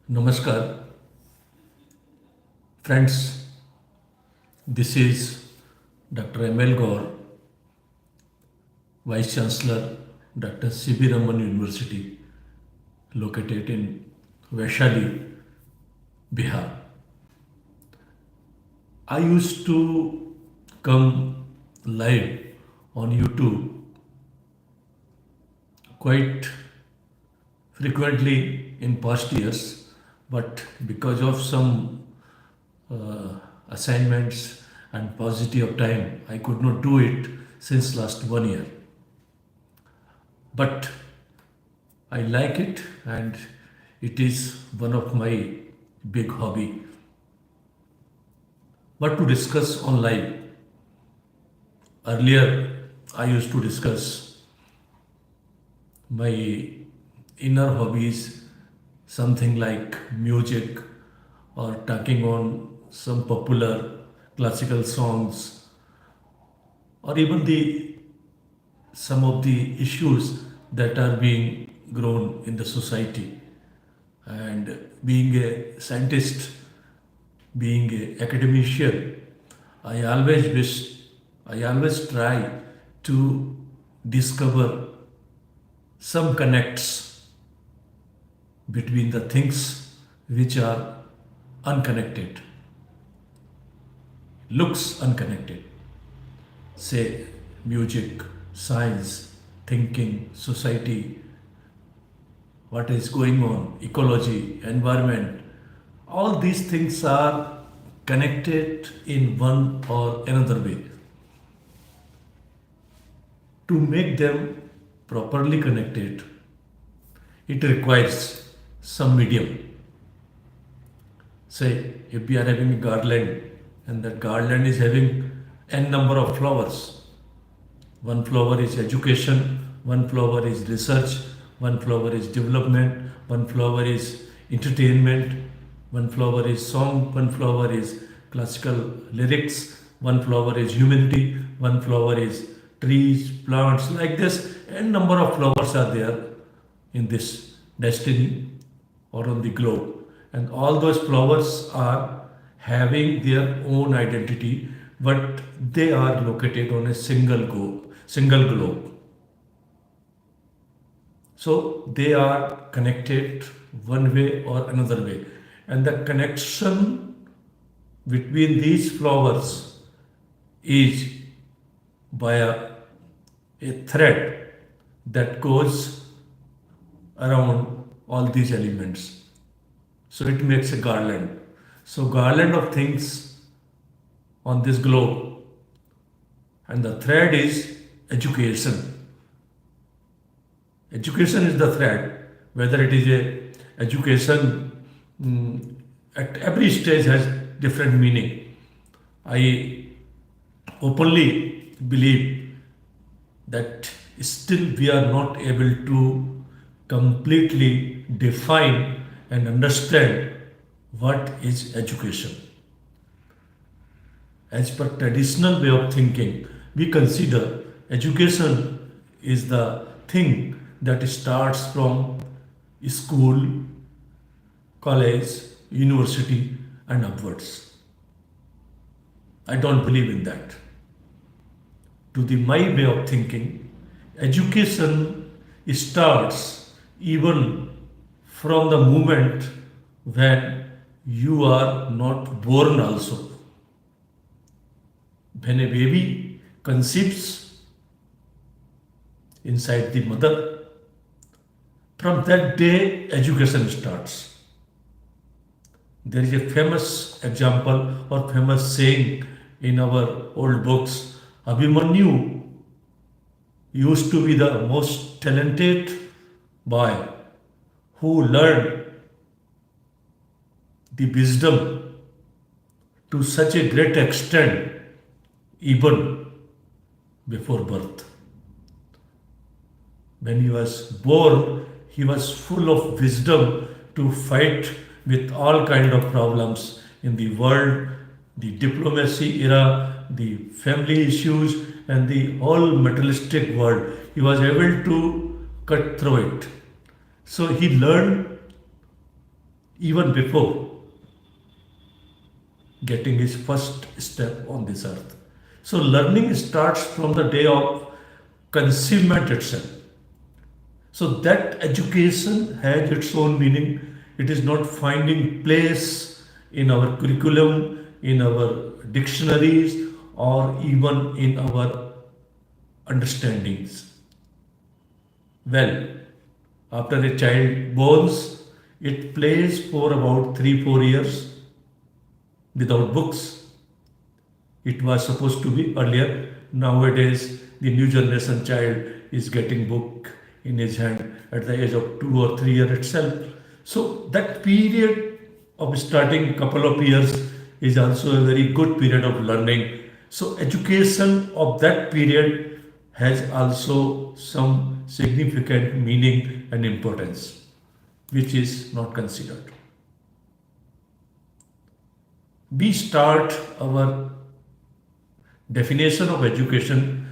Namaskar, friends. This is Dr. M.L. Gaur, Vice Chancellor, Dr. C.B. Raman University, located in Vaishali, Bihar. I used to come live on YouTube quite frequently in past years, but because of some assignments and paucity of time, I could not do it since last 1 year. But I like it, and it is one of my big hobby. What to discuss on live? Earlier, I used to discuss my inner hobbies, something like music or talking on some popular classical songs, or even the some of the issues that are being grown in the society. And being a scientist, being an academician, I always wish, I always try to discover some connects between the things which are unconnected, looks unconnected, say music, science, thinking, society, what is going on, ecology, environment. All these things are connected in one or another way. To make them properly connected, it requires some medium. Say, if we are having a garland and that garland is having n number of flowers, one flower is education, one flower is research, one flower is development, one flower is entertainment, one flower is song, one flower is classical lyrics, one flower is humanity, one flower is trees, plants, like this. N number of flowers are there in this destiny or on the globe. And all those flowers are having their own identity, but they are located on a single globe. So they are connected one way or another way. And the connection between these flowers is by a thread that goes around all these elements. So it makes a garland. So garland of things on this globe, and the thread is education. Education is the thread, whether it is a education at every stage has different meaning. I openly believe that still we are not able to completely define and understand what is education. As per traditional way of thinking, we consider education is the thing that starts from school, college, university, and upwards. I don't believe in that. To the my way of thinking, education starts even from the moment when you are not born also. When a baby conceives inside the mother, from that day education starts. There is a famous example or famous saying in our old books. Abhimanyu used to be the most talented boy who learned the wisdom to such a great extent even before birth. When he was born, he was full of wisdom to fight with all kind of problems in the world, the diplomacy era, the family issues, and the whole materialistic world. He was able to cut through it. So he learned even before getting his first step on this earth. So learning starts from the day of conceivement itself. So that education has its own meaning. It is not finding place in our curriculum, in our dictionaries, or even in our understandings. Well, after a child borns, it plays for about 3 4 years without books. It was supposed to be earlier. Nowadays, the new generation child is getting book in his hand at the age of 2 or 3 years itself. So that period of starting couple of years is also a very good period of learning. So education of that period has also some significant meaning and importance, which is not considered. We start our definition of education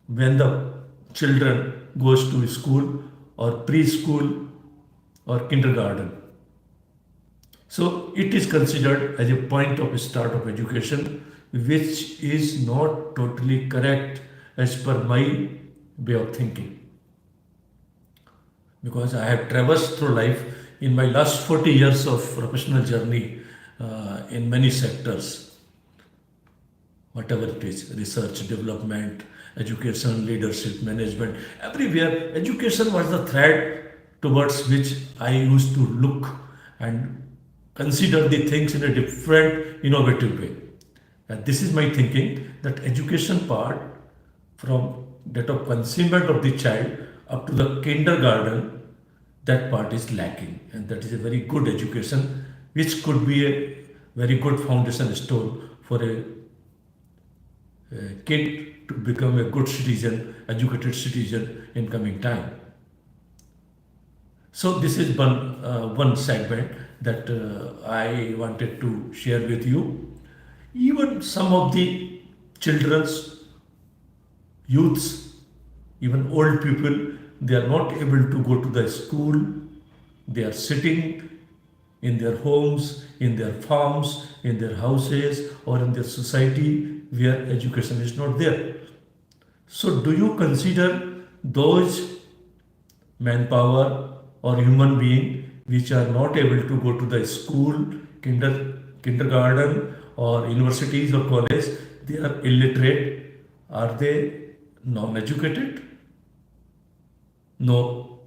when the children goes to school or preschool or kindergarten. So it is considered as a point of start of education, which is not totally correct as per my way of thinking. Because I have traversed through life in my last 40 years of professional journey in many sectors, whatever it is, research, development, education, leadership, management, everywhere, education was the thread towards which I used to look and consider the things in a different, innovative way. And this is my thinking that education part from that of conceivement of the child up to the kindergarten, that part is lacking. And that is a very good education, which could be a very good foundation stone for a kid to become a good citizen, educated citizen in coming time. So this is one segment that I wanted to share with you. Even some of the children's, youths, even old people, they are not able to go to the school. They are sitting in their homes, in their farms, in their houses, or in their society where education is not there. So, do you consider those manpower or human being which are not able to go to the school, kindergarten, or universities or college? They are illiterate. Are they non-educated? No.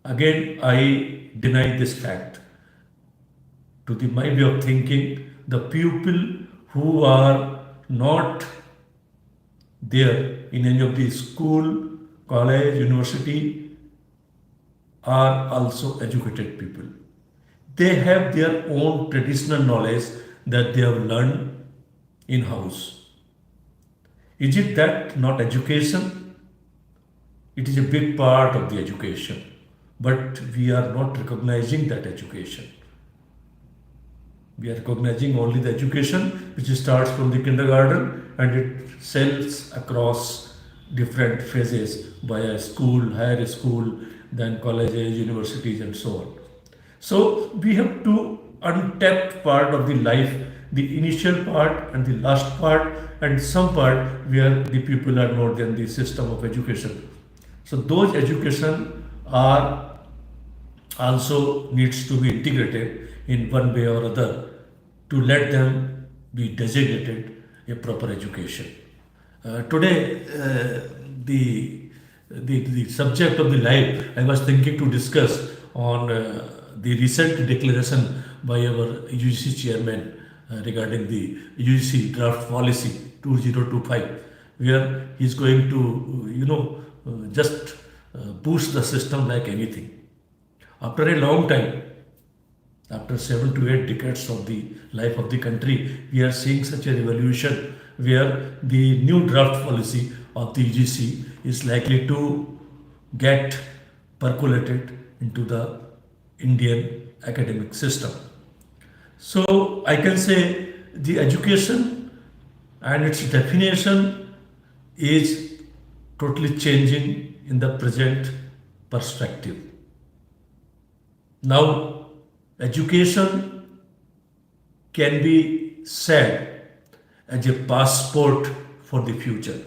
Again, I deny this fact. To my way of thinking, the people who are not there in any of the school, college, university are also educated people. They have their own traditional knowledge that they have learned in house. Is it that not education? It is a big part of the education, but we are not recognizing that education. We are recognizing only the education which starts from the kindergarten and it sells across different phases via school, higher school, then colleges, universities, and so on. So we have to untap part of the life, the initial part and the last part, and some part where the people are not in the system of education. So those education are also needs to be integrated in one way or other to let them be designated a proper education. Today, the subject of the life I was thinking to discuss on the recent declaration by our UGC chairman regarding the UGC draft policy 2025, where he is going to, just boost the system like anything. After a long time, after 7 to 8 decades of the life of the country, we are seeing such a revolution where the new draft policy of the UGC is likely to get percolated into the Indian academic system. So I can say the education and its definition is totally changing in the present perspective. Now, Education can be said as a passport for the future.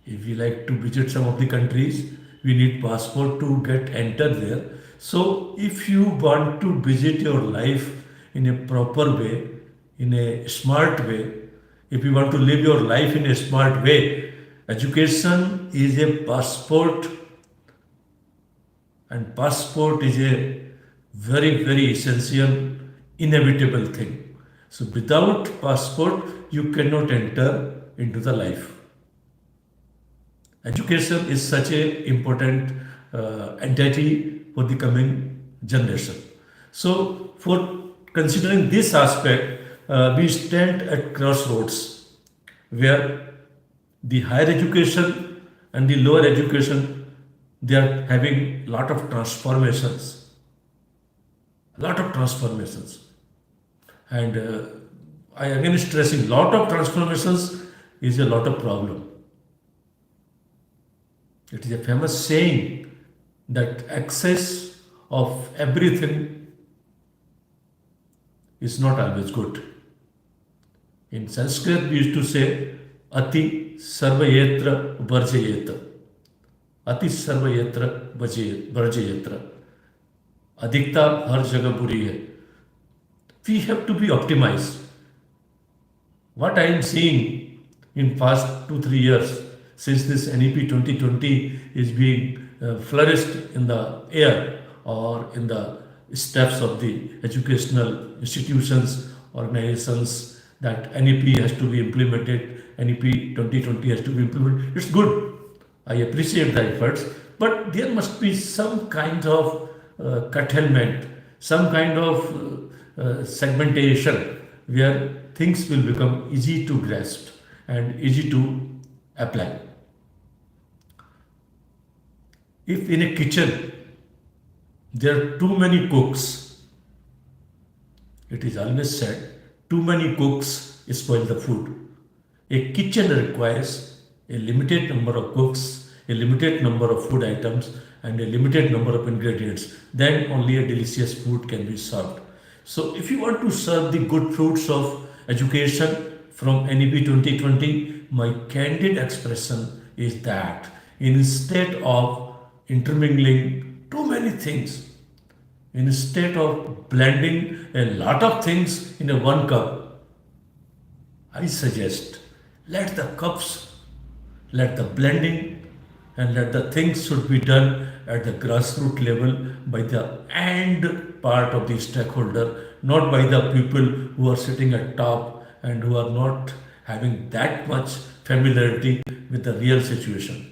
If we like to visit some of the countries, we need passport to get enter there. So if you want to visit your life in a proper way, in a smart way, if you want to live your life in a smart way, education is a passport, and passport is a very essential, inevitable thing. So without passport, you cannot enter into the life. Education is such a important entity for the coming generation. So for considering this aspect, we stand at crossroads where the higher education and the lower education, they are having lot of transformations, and I again stressing lot of transformations is a lot of problem. It is a famous saying that excess of everything is not always good. In Sanskrit, we used to say, Ati sarvayetra varjayeta. Ati sarvayetra varjayeta. Adhikta har jagah buri hai. We have to be optimized. What I am seeing in past 2-3 years, since this NEP 2020 is being flourished in the air or in the steps of the educational institutions, organizations, that NEP has to be implemented, NEP 2020 has to be implemented. It's good. I appreciate the efforts, but there must be some kind of curtailment, some kind of segmentation where things will become easy to grasp and easy to apply. If in a kitchen there are too many cooks, it is always said, too many cooks spoil the food. A kitchen requires a limited number of cooks, a limited number of food items, and a limited number of ingredients. Then only a delicious food can be served. So if you want to serve the good fruits of education from NEP 2020, my candid expression is that instead of intermingling too many things, instead of blending a lot of things in a one cup, I suggest let the cups, let the blending, and let the things should be done at the grassroots level by the end part of the stakeholder, not by the people who are sitting at top and who are not having that much familiarity with the real situation.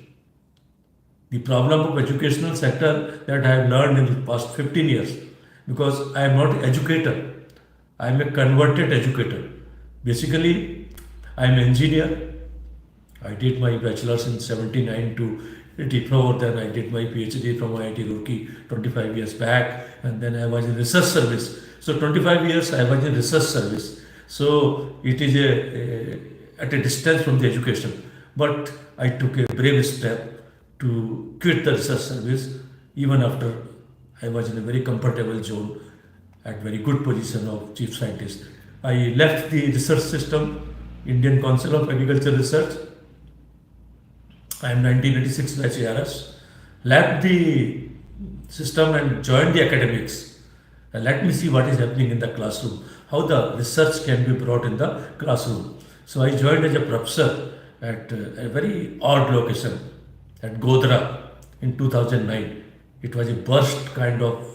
The problem of educational sector that I have learned in the past 15 years, because I am not an educator, I am a converted educator. Basically, I am an engineer. I did my bachelor's in 79 to 84, then I did my PhD from IIT Roorkee 25 years back, and then I was in research service. So 25 years I was in research service. So it is at a distance from the education. But I took a brave step to quit the research service even after I was in a very comfortable zone at very good position of chief scientist. I left the research system, Indian Council of Agricultural Research. I am 1986 batch ARS. Left the system and joined the academics. And let me see what is happening in the classroom, how the research can be brought in the classroom. So I joined as a professor at a very odd location at Godhra in 2009. It was a burst kind of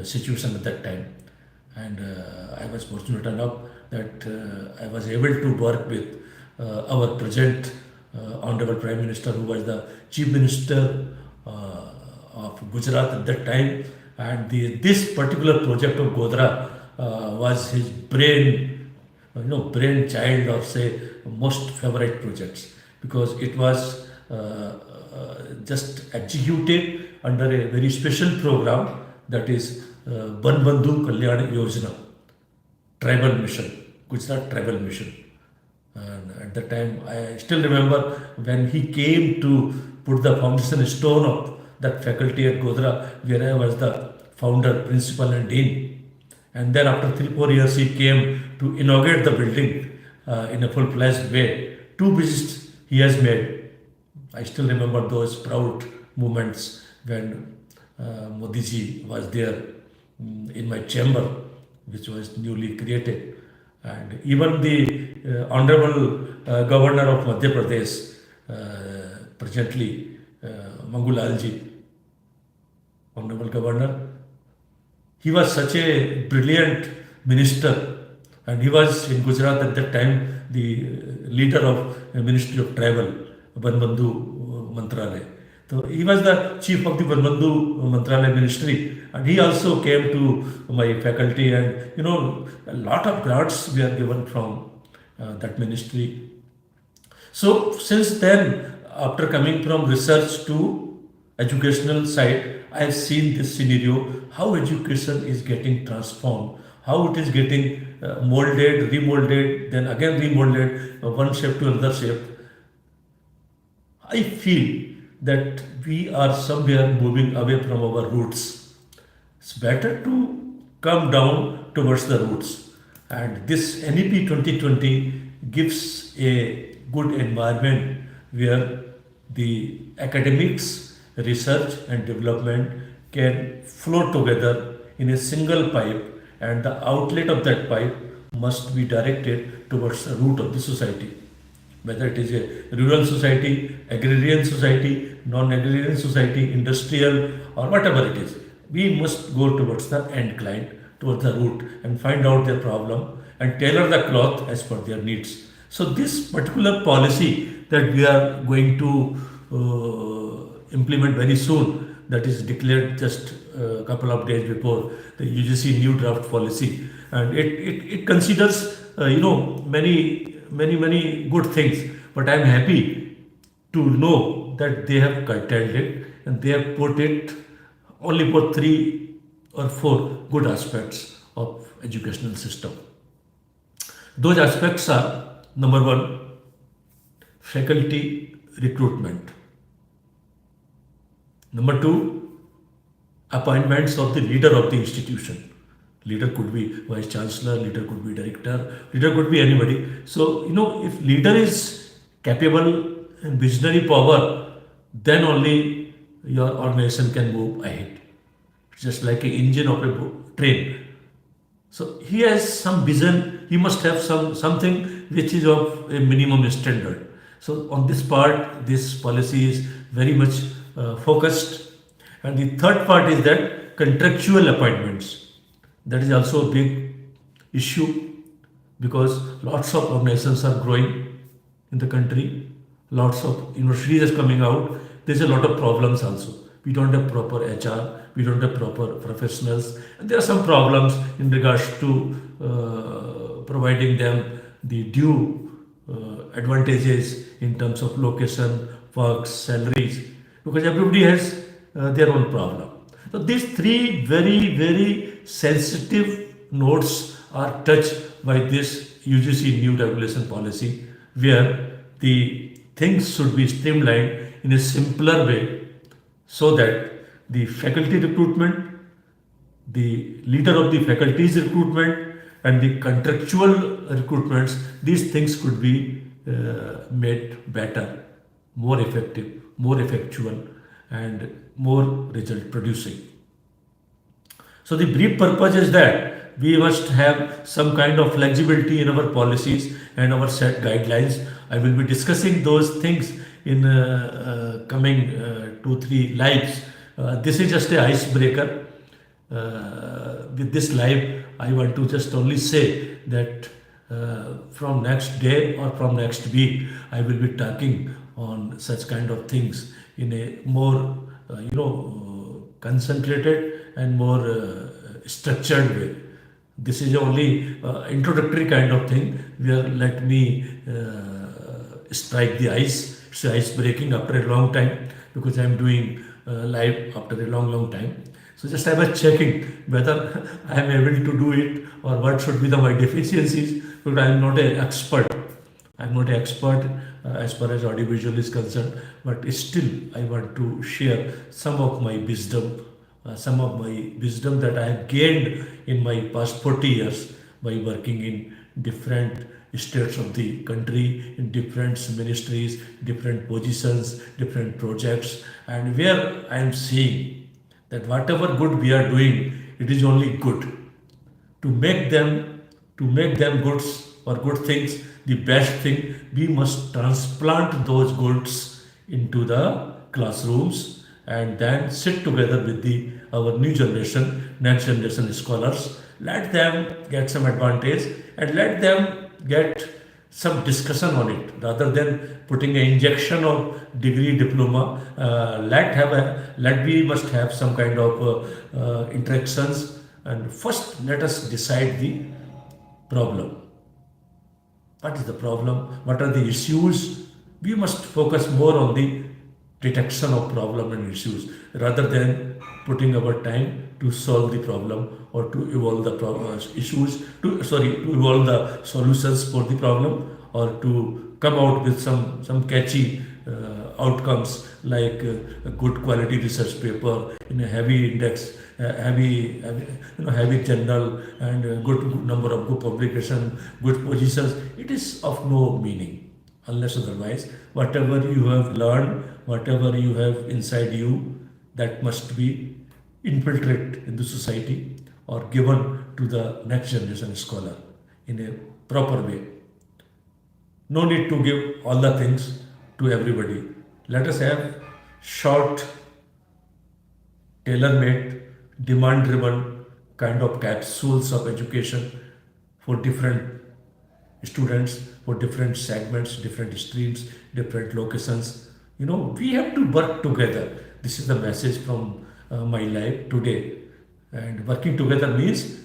situation at that time. And I was fortunate enough that I was able to work with our present Honorable Prime Minister, who was the Chief Minister of Gujarat at that time. And this particular project of Godhra was his brain child, or say most favorite projects, because it was just executed under a very special program, that is Ban Bandhu Kalyan Yojana, tribal mission, Gujarat tribal mission. And at the time, I still remember when he came to put the foundation stone of that faculty at Godhra, where I was the founder, principal, and dean. And then after 3 4 years, he came to inaugurate the building in a full-fledged way. Two visits he has made. I still remember those proud moments when Modi ji was there in my chamber, which was newly created. And even the Honorable Governor of Madhya Pradesh, presently Mangulal ji, Honorable Governor, he was such a brilliant minister, and he was in Gujarat at that time the leader of Ministry of Travel, Banbandhu Mantralaya. So he was the chief of the Banbandhu Mantralaya Ministry, and he also came to my faculty, and a lot of grants were given from that ministry. So since then, after coming from research to educational side, I have seen this scenario, how education is getting transformed, how it is getting molded, remolded, then again remolded, one shape to another shape. I feel that we are somewhere moving away from our roots. It's better to come down towards the roots. And this NEP 2020 gives a good environment where the academics, research and development can flow together in a single pipe, and the outlet of that pipe must be directed towards the root of the society. Whether it is a rural society, agrarian society, non-agrarian society, industrial, or whatever it is, we must go towards the end client, towards the root, and find out their problem and tailor the cloth as per their needs. So this particular policy that we are going to implement very soon, that is declared just a couple of days before the UGC new draft policy, and it considers many good things. But I am happy to know that they have curtailed it and they have put it only for 3 or 4 good aspects of educational system. Those aspects are: number one, faculty recruitment. Number two, appointments of the leader of the institution. Leader could be vice chancellor, leader could be director, leader could be anybody. So, if leader is capable and visionary power, then only your organization can move ahead. It's just like an engine of a train. So he has some vision, he must have something which is of a minimum standard. So on this part, this policy is very much focused. And the third part is that contractual appointments. That is also a big issue, because lots of organizations are growing in the country, lots of universities are coming out. There's a lot of problems also. We don't have proper HR, we don't have proper professionals, and there are some problems in regards to providing them the due advantages in terms of location, works, salaries, because everybody has their own problem. So these 3 very, very sensitive notes are touched by this UGC new regulation policy, where the things should be streamlined in a simpler way, so that the faculty recruitment, the leader of the faculty's recruitment, and the contractual recruitments, these things could be made better, more effective, more effectual, and more result producing. So the brief purpose is that we must have some kind of flexibility in our policies and our set guidelines. I will be discussing those things in coming 2-3 lives. This is just a icebreaker. With this live, I want to just only say that from next day or from next week, I will be talking on such kind of things in a more, concentrated and more structured way. This is only introductory kind of thing where let me strike the ice. It's ice breaking after a long time, because I am doing live after a long time. So just I was checking whether I am able to do it or what should be my deficiencies, because I am not an expert. I am not an expert as far as audiovisual is concerned, but still I want to share some of my wisdom some of my wisdom that I have gained in my past 40 years by working in different states of the country, in different ministries, different positions, different projects, and where I am seeing that whatever good we are doing, it is only good. To make them goods or good things, the best thing, we must transplant those goods into the classrooms and then sit together with our new generation, next generation scholars. Let them get some advantage and let them get some discussion on it rather than putting an injection of degree diploma. Let we must have some kind of interactions, and first let us decide the problem. What is the problem? What are the issues? We must focus more on the detection of problem and issues rather than putting our time to solve the problem or to evolve the issues, to evolve the solutions for the problem, or to come out with some catchy outcomes like a good quality research paper in a heavy index, heavy journal, and a good number of good publication, good positions. It is of no meaning unless otherwise. Whatever you have learned, whatever you have inside you, that must be infiltrated in the society or given to the next generation scholar in a proper way. No need to give all the things to everybody. Let us have short, tailor-made, demand-driven kind of capsules of education for different students, for different segments, different streams, different locations. We have to work together. This is the message from my life today. And working together means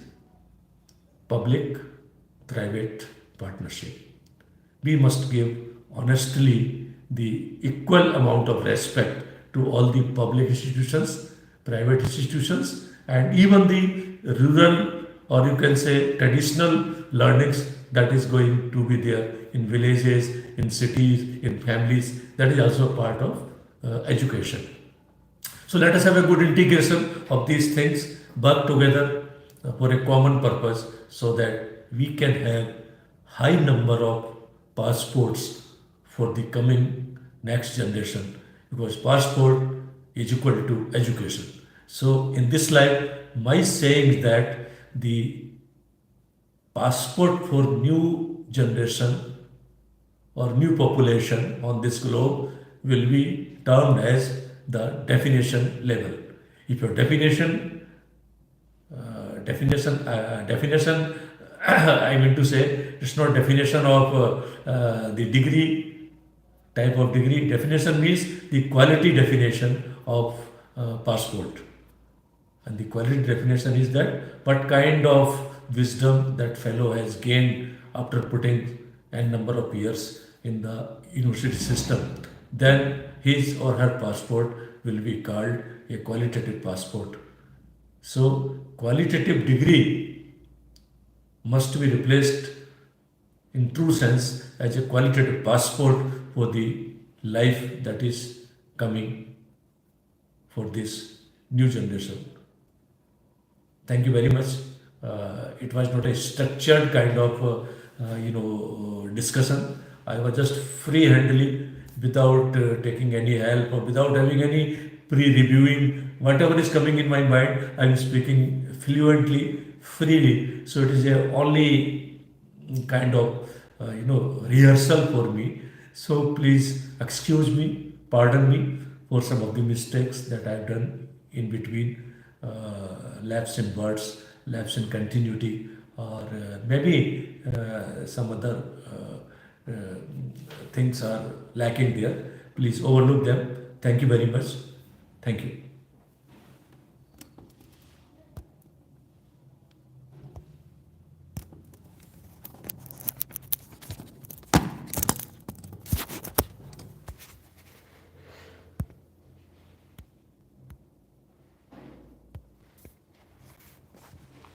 public-private partnership. We must give honestly the equal amount of respect to all the public institutions, private institutions, and even the rural, or you can say traditional learnings that is going to be there in villages, in cities, in families. That is also part of education. So let us have a good integration of these things, work together for a common purpose so that we can have high number of passports for the coming next generation, because passport is equal to education. So in this life, my saying is that the passport for new generation or new population on this globe will be termed as the definition level. If your definition I mean to say, it's not definition of the degree, type of degree. Definition means the quality definition of passport. And the quality definition is that what kind of wisdom that fellow has gained after putting n number of years in the university system. Then his or her passport will be called a qualitative passport. So qualitative degree must be replaced in true sense as a qualitative passport for the life that is coming for this new generation. Thank you very much. It was not a structured kind of discussion. I was just free-handedly, without taking any help or without having any pre-reviewing. Whatever is coming in my mind, I am speaking fluently, freely. So it is a only kind of rehearsal for me. So please excuse me, pardon me for some of the mistakes that I've done in between, lapse in words, lapse in continuity, or maybe some other things are lacking there. Please overlook them. Thank you very much. Thank you.